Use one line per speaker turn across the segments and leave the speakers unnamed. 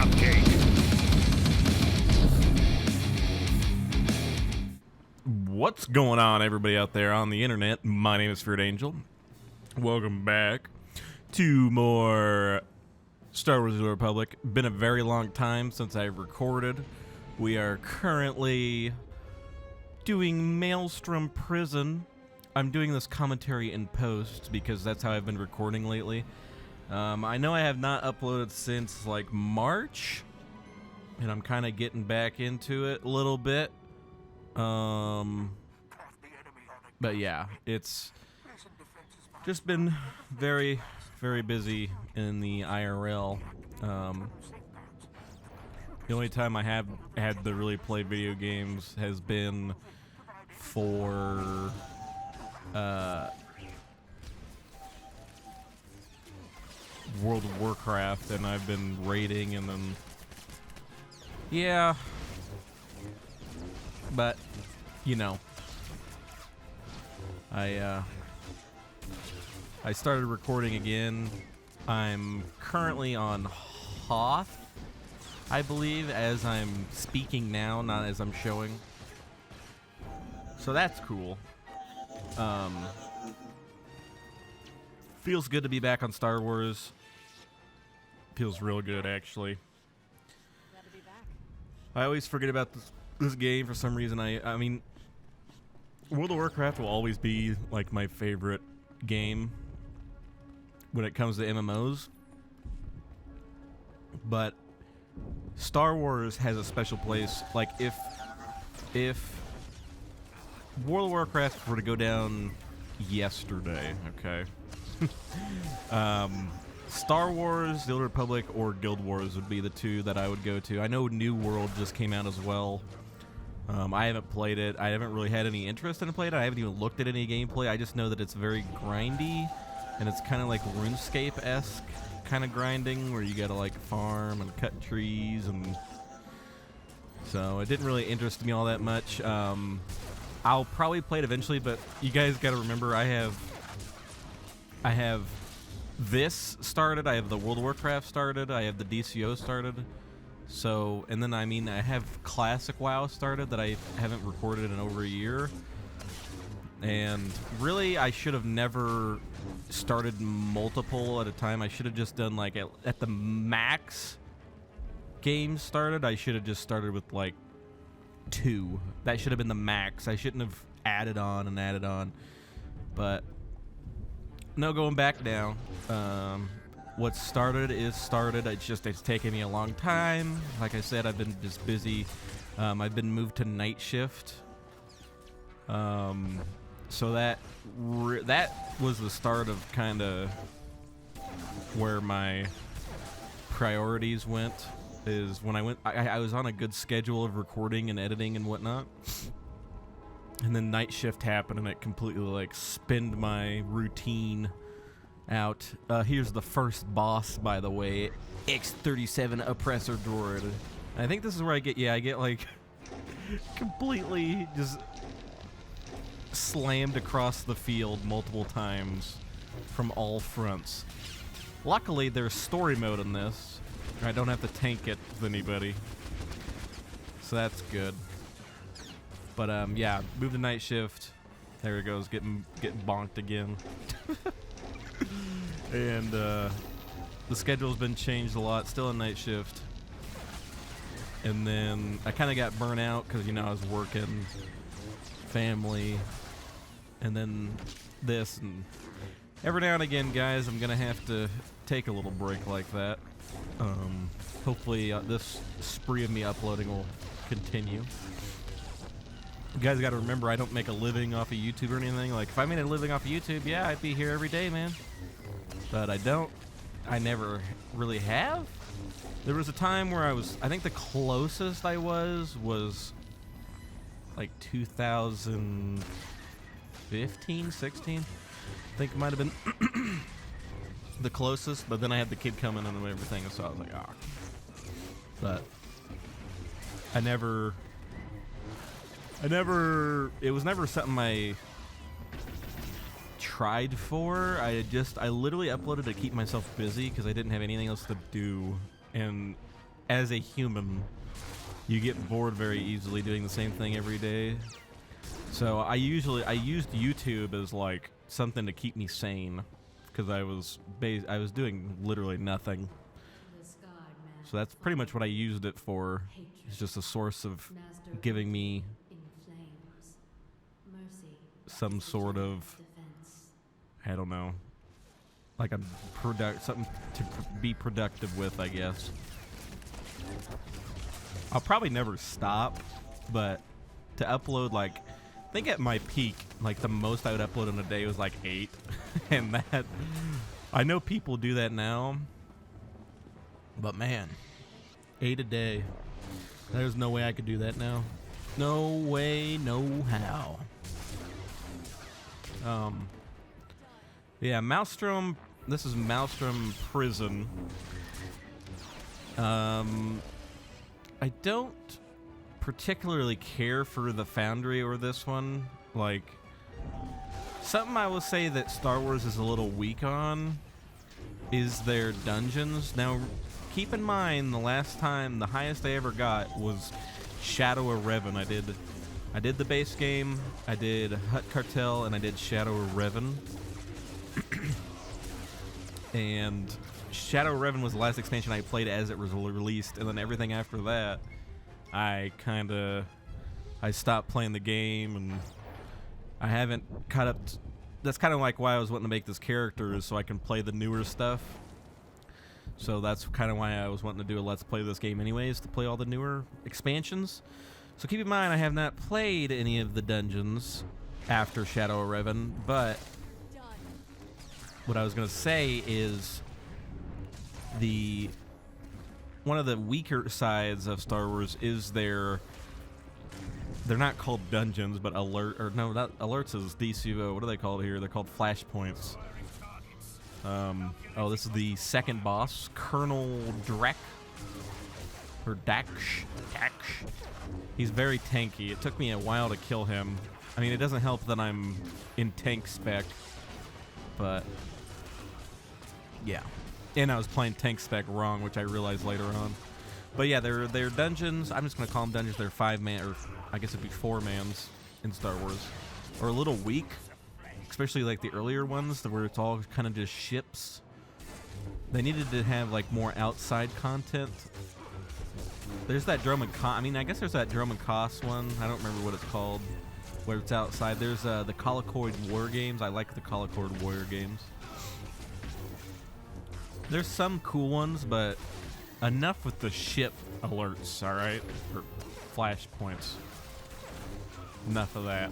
cupcake.
What's going on, everybody out there on the internet? My name is FearedAngel. Welcome back to more Star Wars: The Republic. Been a very long time since I've recorded. We are currently doing Maelstrom Prison. I'm doing this commentary in post because that's how I've been recording lately. I know I have not uploaded since like March, and I'm kind of getting back into it a little bit. But yeah, it's just been very, very busy in the IRL. The only time I have had to really play video games has been for World of Warcraft, and I've been raiding, and then yeah, but you know, I started recording again. I'm currently on Hoth, I believe, as I'm speaking now, not as I'm showing. So that's cool. Feels good to be back on Star Wars. Feels real good, actually.
Glad to be back.
I always forget about this game for some reason. I mean, World of Warcraft will always be like my favorite game when it comes to MMOs. But Star Wars has a special place. Like if World of Warcraft were to go down yesterday, okay, Star Wars, the Old Republic, or Guild Wars would be the two that I would go to. I know New World just came out as well. I haven't played it. I haven't really had any interest in playing it. I haven't even looked at any gameplay. I just know that it's very grindy, and it's kind of like RuneScape-esque kind of grinding, where you gotta like farm and cut trees, and so it didn't really interest me all that much. I'll probably play it eventually, but you guys gotta remember I have this started, I have the World of Warcraft started, I have the DCO started, so, and then I have Classic WoW started that I haven't recorded in over a year, and really I should have never started multiple at a time. I should have just done like at the max games started, I should have just started with like 2. That should have been the max. I shouldn't have added on, but no going back now. What started is started. It's taken me a long time. Like I said, I've been just busy. I've been moved to night shift. So that was the start of kind of where my priorities went. Is when I was on a good schedule of recording and editing and whatnot, and then night shift happened, and it completely like spinned my routine out. Here's the first boss, by the way, X-37 Oppressor Droid. I think this is where I get like completely just slammed across the field multiple times from all fronts. Luckily, there's story mode in this. I don't have to tank it with anybody, so that's good. But yeah, move to night shift. There it goes, getting bonked again. And the schedule's been changed a lot. Still a night shift. And then I kind of got burnt out because, you know, I was working, family, and then this. And every now and again, guys, I'm gonna have to take a little break like that. Hopefully this spree of me uploading will continue. You guys got to remember, I don't make a living off of YouTube or anything. Like, if I made a living off of YouTube, yeah, I'd be here every day, man. But I don't. I never really have. There was a time where I think the closest I was like 2015, 16. I think it might have been the closest, but then I had the kid coming and everything, so I was like, ah. But I never, it was never something I tried for. I literally uploaded to keep myself busy because I didn't have anything else to do. And as a human, you get bored very easily doing the same thing every day. So I used YouTube as like something to keep me sane, because I was doing literally nothing. So that's pretty much what I used it for. It's just a source of giving me some sort of, I don't know, like something to be productive with, I guess. I'll probably never stop, but to upload, like, I think at my peak, like the most I would upload in a day was like 8, and that, I know people do that now, but man, 8 a day, there's no way I could do that now. No way, no how. Yeah, Maelstrom, this is Maelstrom Prison. I don't particularly care for the Foundry or this one. Like, something I will say that Star Wars is a little weak on is their dungeons. Now, keep in mind, the last time, the highest I ever got was Shadow of Revan. I did the base game, I did Hutt Cartel, and I did Shadow of Revan. And Shadow of Revan was the last expansion I played as it was released, and then everything after that, I stopped playing the game, and I haven't caught up. That's kind of like why I was wanting to make this character, is so I can play the newer stuff. So that's kind of why I was wanting to do a Let's Play of this game anyways, to play all the newer expansions. So keep in mind, I have not played any of the dungeons after Shadow of Revan, but what I was going to say is one of the weaker sides of Star Wars is they're not called dungeons, but alerts is DCO. What are they called here? They're called flashpoints. Oh, this is the second boss, Colonel Drek, or Daksh. He's very tanky. It took me a while to kill him. I mean, it doesn't help that I'm in tank spec, but yeah. And I was playing tank spec wrong, which I realized later on. But yeah, they're dungeons. I'm just going to call them dungeons. They're 5-man, or I guess it'd be 4-mans in Star Wars. Or a little weak, especially like the earlier ones where it's all kind of just ships. They needed to have like more outside content. There's that Dromund Kaas. I mean, I guess there's that Dromund Kaas one. I don't remember what it's called, where it's outside. There's the Colicoid War games. I like the Colicoid Warrior games. There's some cool ones, but enough with the ship alerts, alright? Or flashpoints. Enough of that.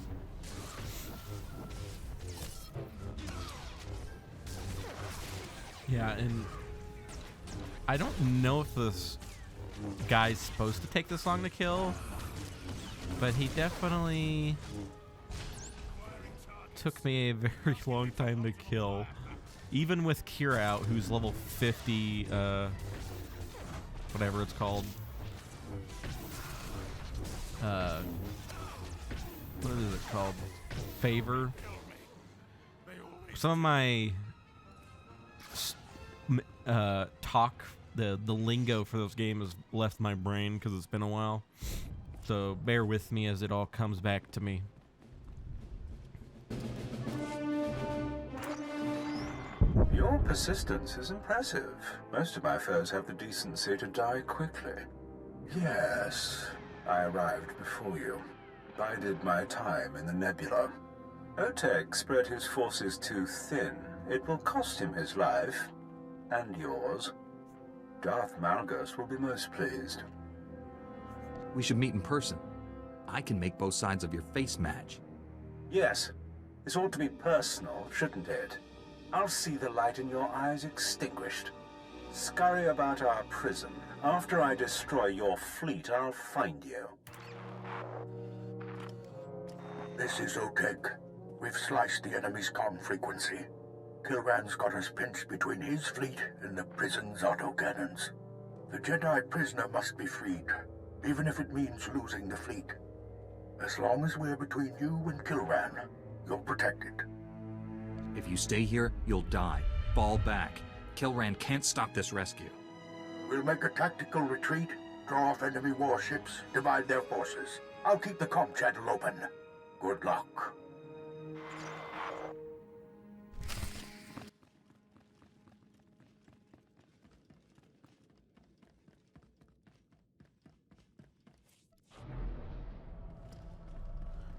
Yeah, and I don't know if this guy's supposed to take this long to kill, but he definitely took me a very long time to kill. Even with Kira out, who's level 50, whatever it's called. What is it called? Favor. Some of my talk, the lingo for those games has left my brain because it's been a while. So bear with me as it all comes back to me.
Your persistence is impressive. Most of my foes have the decency to die quickly. Yes, I arrived before you. Bided my time in the nebula. Oteg spread his forces too thin. It will cost him his life. And yours. Darth Malgus will be most pleased.
We should meet in person. I can make both sides of your face match.
Yes. This ought to be personal, shouldn't it? I'll see the light in your eyes extinguished. Scurry about our prison. After I destroy your fleet, I'll find you.
This is Oteg. We've sliced the enemy's comm frequency. Kilran's got us pinched between his fleet and the prison's autocannons. The Jedi prisoner must be freed, even if it means losing the fleet. As long as we're between you and Kilran, you're protected.
If you stay here, you'll die. Fall back. Kilran can't stop this rescue.
We'll make a tactical retreat, draw off enemy warships, divide their forces. I'll keep the comm channel open. Good luck.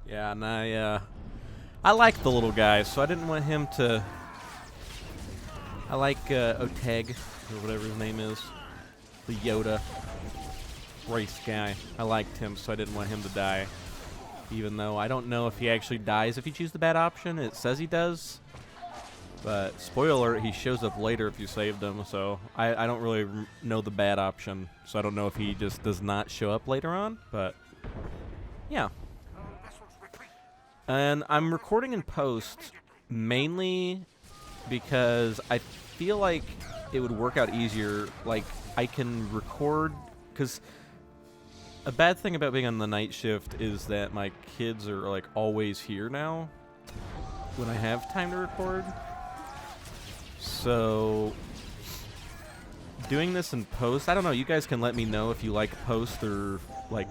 Yeah, and I like the little guy, so I didn't want him to... I like Oteg, or whatever his name is. The Yoda race guy. I liked him, so I didn't want him to die. Even though I don't know if he actually dies if you choose the bad option. It says he does. But, spoiler alert, he shows up later if you saved him, so I don't really know the bad option. So I don't know if he just does not show up later on, but yeah. And I'm recording in post mainly because I feel like it would work out easier. Like, I can record, because a bad thing about being on the night shift is that my kids are, like, always here now when I have time to record. So, doing this in post, I don't know, you guys can let me know if you like post or, like,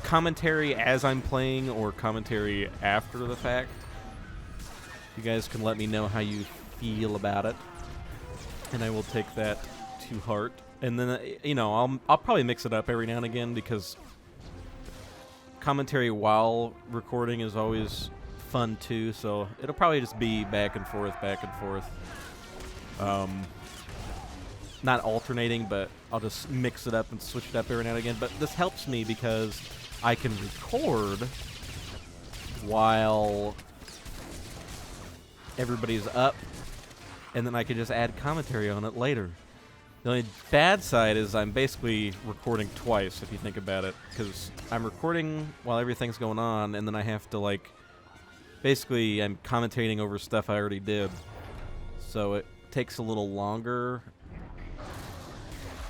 commentary as I'm playing or commentary after the fact. You guys can let me know how you feel about it, and I will take that to heart. And then, you know, I'll probably mix it up every now and again, because commentary while recording is always fun too, so it'll probably just be back and forth. Not alternating, but I'll just mix it up and switch it up every now and again. But this helps me because I can record while everybody's up, and then I can just add commentary on it later. The only bad side is I'm basically recording twice, if you think about it, because I'm recording while everything's going on, and then I have to, like, basically I'm commentating over stuff I already did. So it takes a little longer.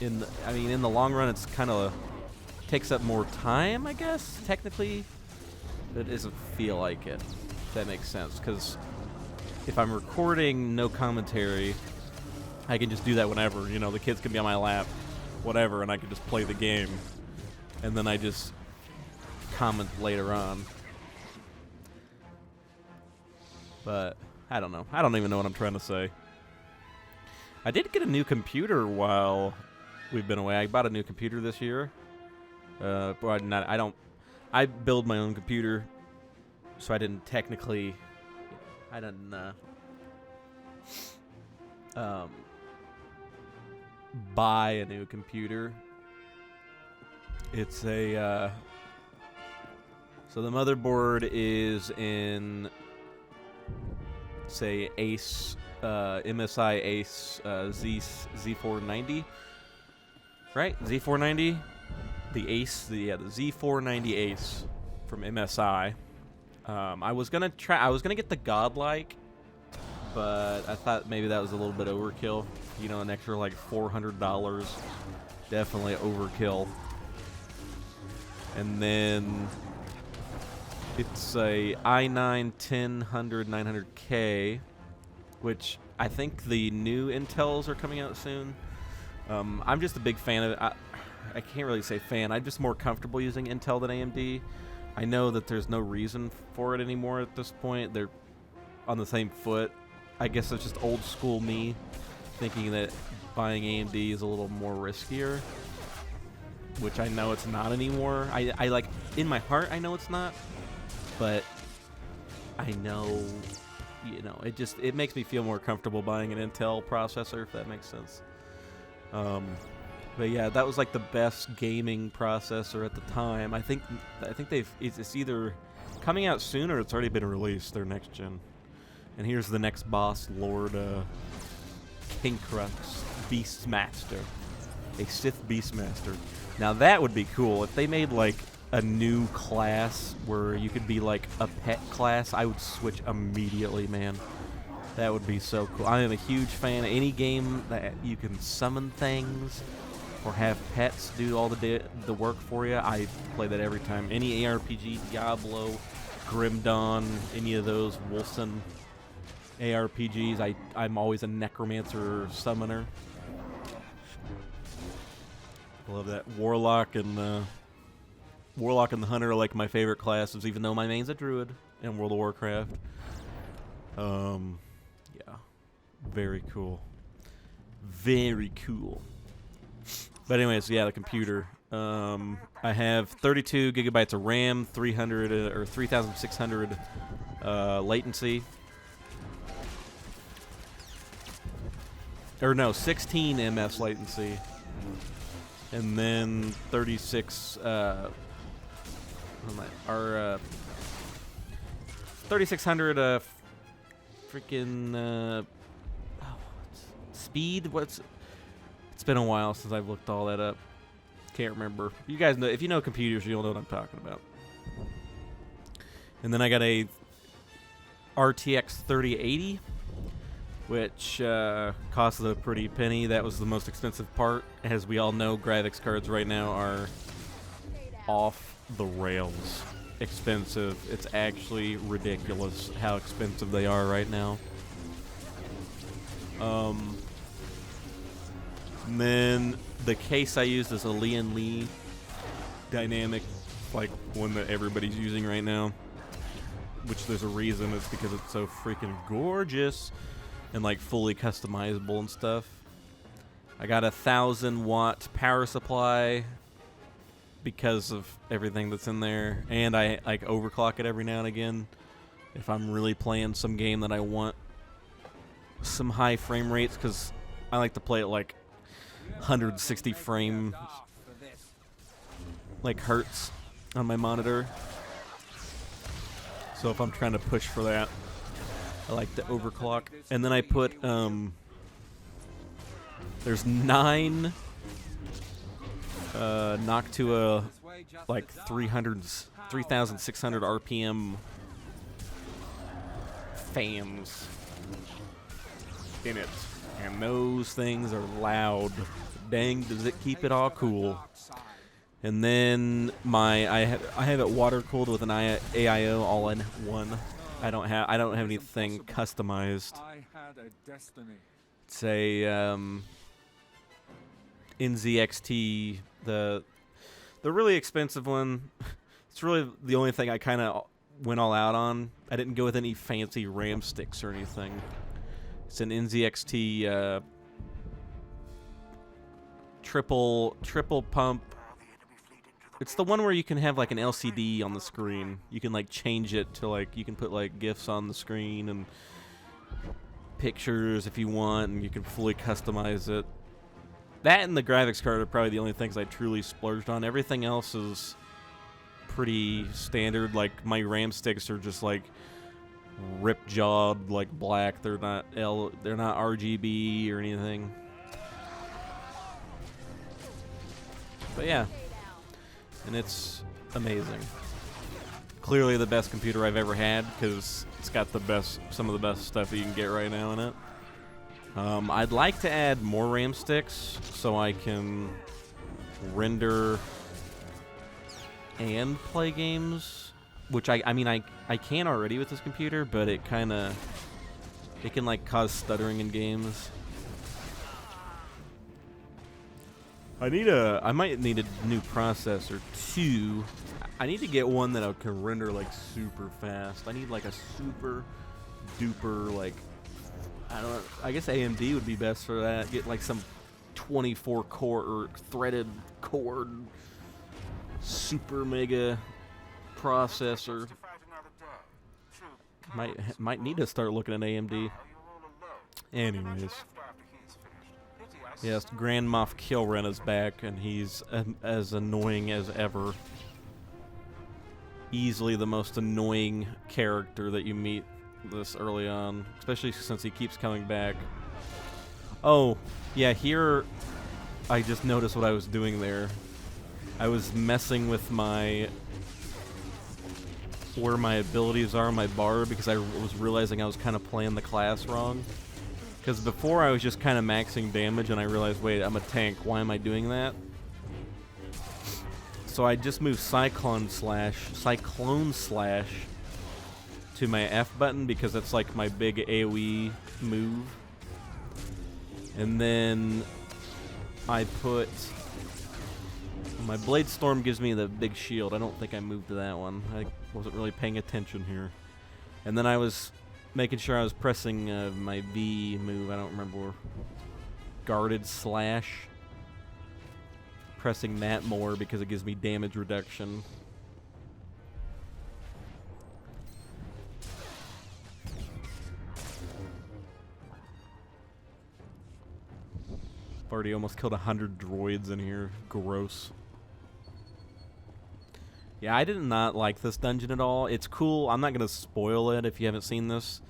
In the long run, it's kind of takes up more time, I guess, technically. But it doesn't feel like it, if that makes sense. Because if I'm recording no commentary, I can just do that whenever. You know, the kids can be on my lap, whatever, and I can just play the game. And then I just comment later on. But I don't know. I don't even know what I'm trying to say. I did get a new computer while we've been away. I bought a new computer this year. But I build my own computer, so I didn't technically, buy a new computer. It's a, so the motherboard is in, say, Ace, MSI Ace Z490, right? Z490? The Ace, the Z490 Ace from MSI. I was gonna get the Godlike, but I thought maybe that was a little bit overkill. You know, an extra like $400, definitely overkill. And then it's a i9 10100 900K, which I think the new Intels are coming out soon. I'm just a big fan of it. I can't really say fan. I'm just more comfortable using Intel than AMD. I know that there's no reason for it anymore at this point. They're on the same foot. I guess it's just old school me thinking that buying AMD is a little more riskier, which I know it's not anymore. I like, in my heart, I know it's not, but I know, you know, it makes me feel more comfortable buying an Intel processor, if that makes sense. But yeah, that was like the best gaming processor at the time. I think it's either coming out soon or it's already been released, their next gen. And here's the next boss, Lord Kinkrux Beastmaster, a Sith Beastmaster. Now that would be cool if they made like a new class where you could be like a pet class. I would switch immediately, man. That would be so cool. I am a huge fan of any game that you can summon things or have pets do all the work for you. I play that every time. Any ARPG, Diablo, Grim Dawn, any of those Wolfson ARPGs, I'm always a necromancer or summoner. Love that. Warlock and the Hunter are like my favorite classes, even though my main's a druid in World of Warcraft. Yeah, very cool. Very cool. But anyways, yeah, the computer. I have 32 gigabytes of RAM, 300 or 3,600 latency. Or no, 16 ms latency. And then 36 3600 freaking speed. It's been a while since I've looked all that up. Can't remember. You guys know, if you know computers, you'll know what I'm talking about. And then I got a RTX 3080, which costs a pretty penny. That was the most expensive part. As we all know, graphics cards right now are off the rails expensive. It's actually ridiculous how expensive they are right now. And then the case I used is a Lian Li dynamic, like one that everybody's using right now. Which there's a reason. It's because it's so freaking gorgeous and like fully customizable and stuff. I got a 1,000-watt power supply because of everything that's in there, and I like overclock it every now and again if I'm really playing some game that I want some high frame rates, because I like to play it like 160 frame like hertz on my monitor. So if I'm trying to push for that, I like to overclock. And then I put there's 9 Noctua like 3,600 RPM fans in it, and those things are loud. Dang, does it keep it all cool. And then I have it water cooled with an AIO all in one. I don't have anything customized. It's a NZXT, the really expensive one. It's really the only thing I kind of went all out on. I didn't go with any fancy RAM sticks or anything. It's an NZXT triple pump. It's the one where you can have like an LCD on the screen. You can like change it to like, you can put like GIFs on the screen and pictures if you want, and you can fully customize it. That and the graphics card are probably the only things I truly splurged on. Everything else is pretty standard. Like my RAM sticks are just like rip-jawed, like black. They're not RGB or anything. But yeah. And it's amazing. Clearly the best computer I've ever had, because it's got some of the best stuff you can get right now in it. I'd like to add more RAM sticks so I can render and play games, which I can already with this computer, but it can like cause stuttering in games. I might need a new processor too. I need to get one that I can render like super fast. I need like a super duper, like, I don't know, I guess AMD would be best for that. Get like some 24 core or threaded core super mega processor. Might need to start looking at AMD. Anyways. Yes, Grand Moff Kilren is back, and he's as annoying as ever. Easily the most annoying character that you meet this early on, especially since he keeps coming back. Oh, yeah, here I just noticed what I was doing there. I was messing with where my abilities are on my bar, because I was realizing I was kind of playing the class wrong. Because before I was just kind of maxing damage, and I realized, wait, I'm a tank. Why am I doing that? So I just moved Cyclone Slash to my F button, because that's like my big AoE move. And then I put My Blade Storm gives me the big shield. I don't think I moved to that one. I wasn't really paying attention here. And then I was making sure I was pressing my V move. I don't remember. Guarded slash. Pressing that more because it gives me damage reduction. I've already almost killed 100 droids in here. Gross. Yeah, I did not like this dungeon at all. It's cool. I'm not going to spoil it if you haven't seen this.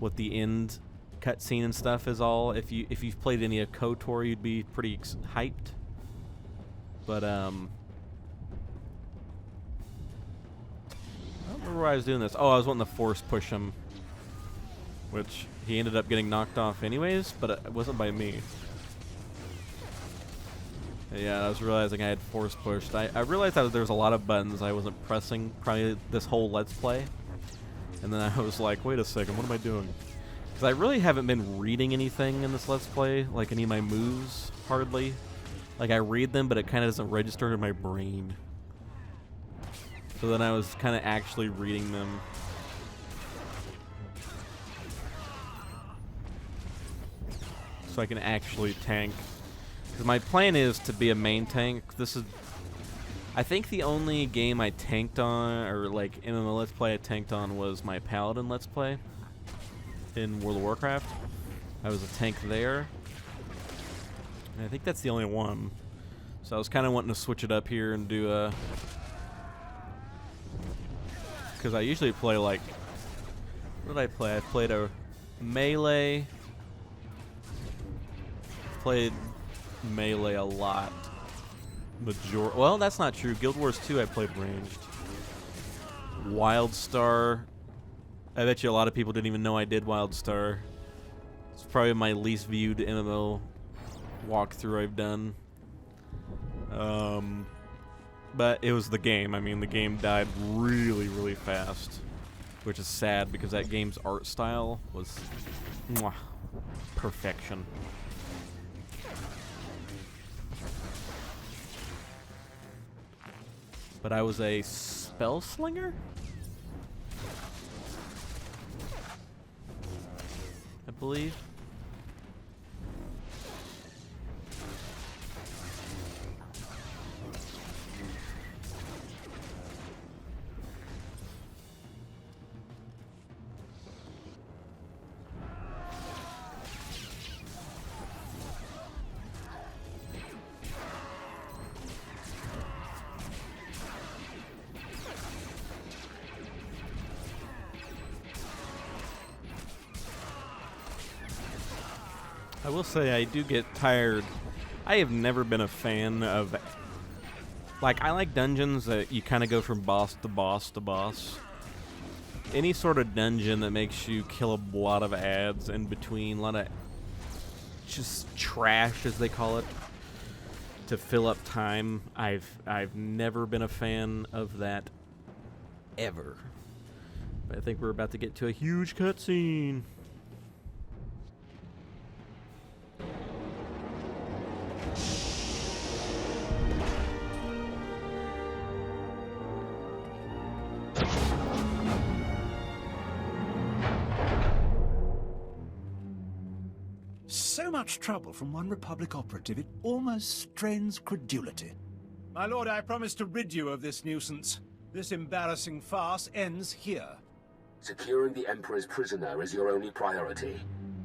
What the end cutscene and stuff is all. If you've played any of KOTOR, you'd be pretty hyped. But I don't remember why I was doing this. Oh, I was wanting to force push him, which he ended up getting knocked off anyways, but it wasn't by me. Yeah, I was realizing I had force pushed. I realized that there was a lot of buttons I wasn't pressing probably this whole Let's Play. And then I was like, wait a second, what am I doing? Because I really haven't been reading anything in this Let's Play, like any of my moves, hardly. Like, I read them, but it kind of doesn't register in my brain. So then I was kind of actually reading them. So I can actually tank. Because my plan is to be a main tank. This is, I think the only game I tanked on, or like MMO Let's Play I tanked on, was my Paladin Let's Play in World of Warcraft. I was a tank there. And I think that's the only one. So I was kind of wanting to switch it up here and do a... Because I usually play like... What did I play? I played a melee. Played melee a lot. Well, that's not true. Guild Wars 2 I played ranged. Wildstar. I bet you a lot of people didn't even know I did Wildstar. It's probably my least viewed MMO walkthrough I've done. But it was the game. I mean, the game died really, really fast, which is sad because that game's art style was perfection. But I was a spell slinger? I believe. I will say I do get tired. I have never been a fan of... Like, I like dungeons that you kind of go from boss to boss to boss. Any sort of dungeon that makes you kill a lot of ads in between, a lot of just trash, as they call it, to fill up time. I've never been a fan of that, ever. But I think we're about to get to a huge cutscene.
So much trouble from one Republic operative, it almost strains credulity.
My lord, I promise to rid you of this nuisance. This embarrassing farce ends here.
Securing the Emperor's prisoner is your only priority.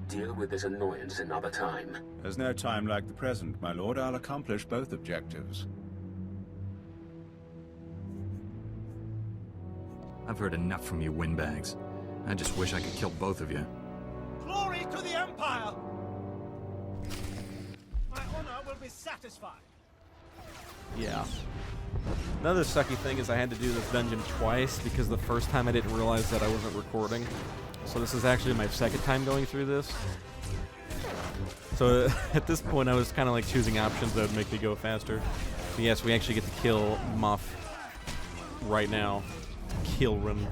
Deal with this annoyance another time.
There's no time like the present, my lord. I'll accomplish both objectives.
I've heard enough from you windbags. I just wish I could kill both of you.
Glory to the Empire! My honor will be satisfied.
Yeah. Another sucky thing is I had to do this dungeon twice because the first time I didn't realize that I wasn't recording. So this is actually my second time going through this. So at this point I was kind of like choosing options that would make me go faster. But yes, we actually get to kill Moff right now. Kilrin.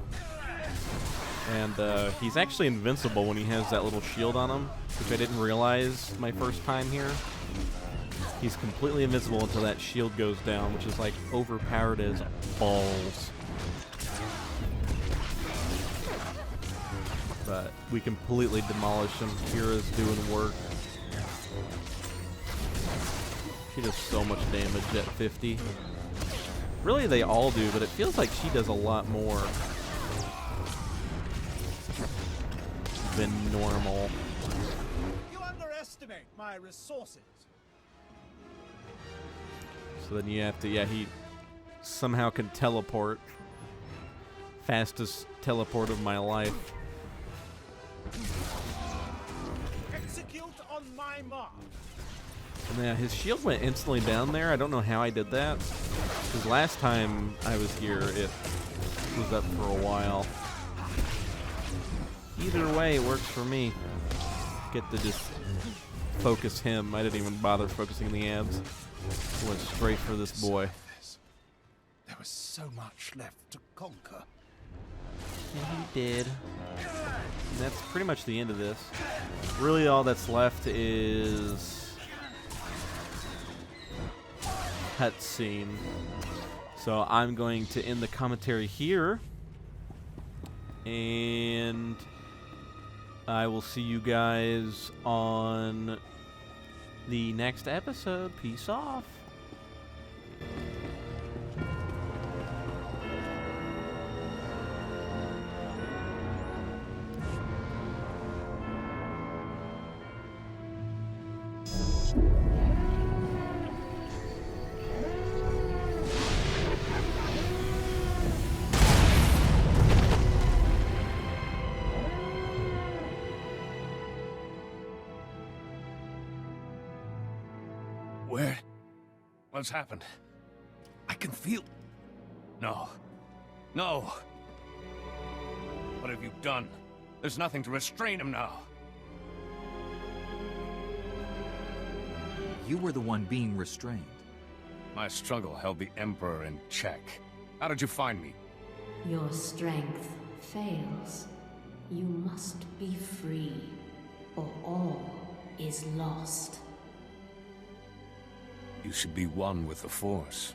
And he's actually invincible when he has that little shield on him, which I didn't realize my first time here. He's completely invisible until that shield goes down, which is like overpowered as balls. But we completely demolish him. Kira's doing work. She does so much damage at 50. Really, they all do, but it feels like she does a lot more than normal.
You underestimate my resources.
So then you have to, yeah, he somehow can teleport. Fastest teleport of my life.
Execute on my mark.
And yeah, his shield went instantly down there. I don't know how I did that. Because last time I was here, it was up for a while. Either way, it works for me. Get to just focus him. I didn't even bother focusing the abs. Went straight for this boy.
There was so much left to conquer.
And he did. And that's pretty much the end of this. Really all that's left is cutscene. So I'm going to end the commentary here. And I will see you guys on the next episode. Peace off.
What's happened? I can feel... No. No! What have you done? There's nothing to restrain him now.
You were the one being restrained.
My struggle held the Emperor in check. How did you find me?
Your strength fails. You must be free, or all is lost.
You should be one with the Force.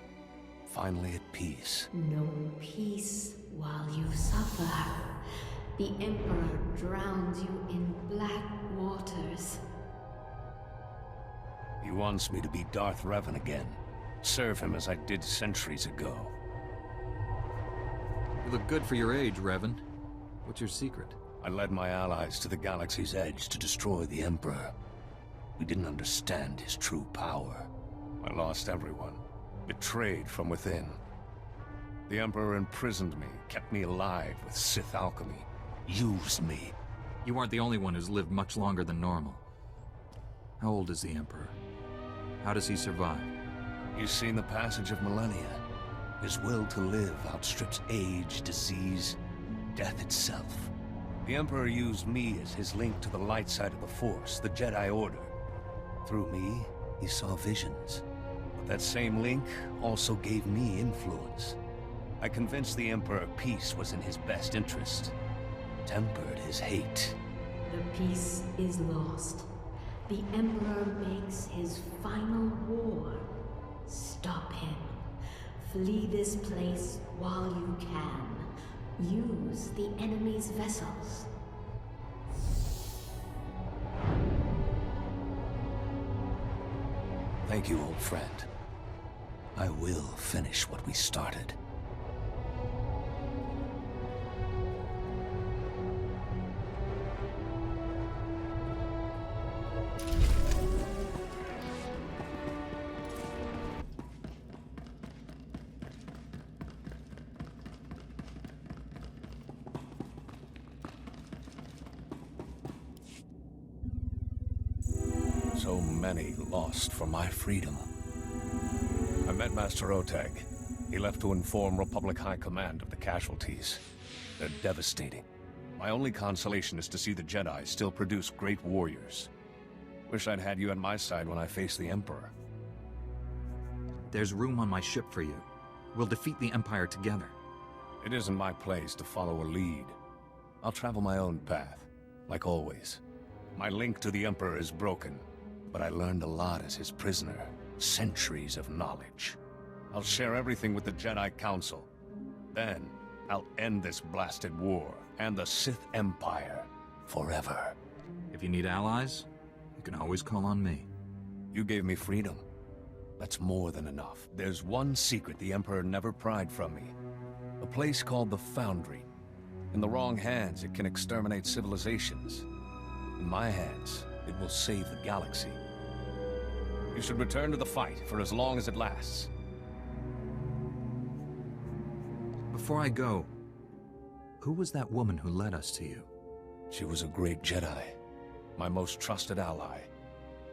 Finally at peace.
No peace while you suffer. The Emperor drowns you in black waters.
He wants me to be Darth Revan again. Serve him as I did centuries ago.
You look good for your age, Revan. What's your secret?
I led my allies to the galaxy's edge to destroy the Emperor. We didn't understand his true power. I lost everyone, betrayed from within. The Emperor imprisoned me, kept me alive with Sith alchemy, used me.
You aren't the only one who's lived much longer than normal. How old is the Emperor? How does he survive?
He's seen the passage of millennia. His will to live outstrips age, disease, death itself. The Emperor used me as his link to the light side of the Force, the Jedi Order. Through me, he saw visions. But that same link also gave me influence. I convinced the Emperor peace was in his best interest. Tempered his hate.
The peace is lost. The Emperor makes his final war. Stop him. Flee this place while you can. Use the enemy's vessels.
Thank you, old friend. I will finish what we started. So many lost for my freedom. I met Master Oteg. He left to inform Republic High Command of the casualties. They're devastating. My only consolation is to see the Jedi still produce great warriors. Wish I'd had you at my side when I faced the Emperor.
There's room on my ship for you. We'll defeat the Empire together.
It isn't my place to follow a lead. I'll travel my own path, like always. My link to the Emperor is broken, but I learned a lot as his prisoner, centuries of knowledge. I'll share everything with the Jedi Council. Then, I'll end this blasted war and the Sith Empire forever.
If you need allies, you can always call on me.
You gave me freedom. That's more than enough. There's one secret the Emperor never pried from me. A place called the Foundry. In the wrong hands, it can exterminate civilizations. In my hands, it will save the galaxy. You should return to the fight for as long as it lasts.
Before I go, who was that woman who led us to you?
She was a great Jedi, my most trusted ally.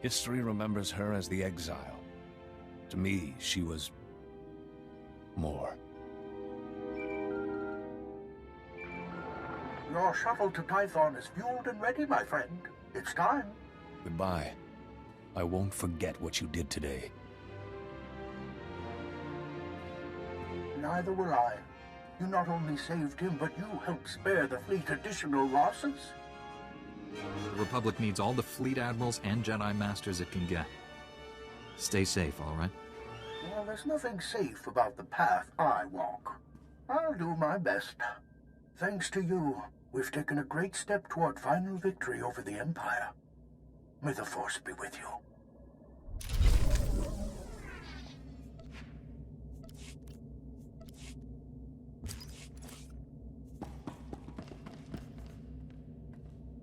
History remembers her as the Exile. To me, she was more.
Your shuttle to Tython is fueled and ready, my friend. It's time.
Goodbye. I won't forget what you did today.
Neither will I. You not only saved him, but you helped spare the fleet additional losses.
The Republic needs all the fleet admirals and Jedi Masters it can get. Stay safe, all right?
Well, there's nothing safe about the path I walk. I'll do my best. Thanks to you, we've taken a great step toward final victory over the Empire. May the Force be with you.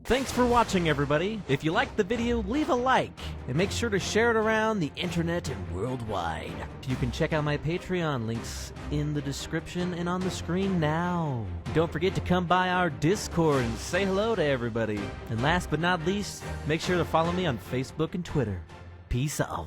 Thanks for watching, everybody. If you liked the video, leave a like, and make sure to share it around the internet and worldwide. You can check out my Patreon, links in the description and on the screen now. Don't forget to come by our Discord and say hello to everybody. And last but not least, make sure to follow me on Facebook and Twitter. Peace out.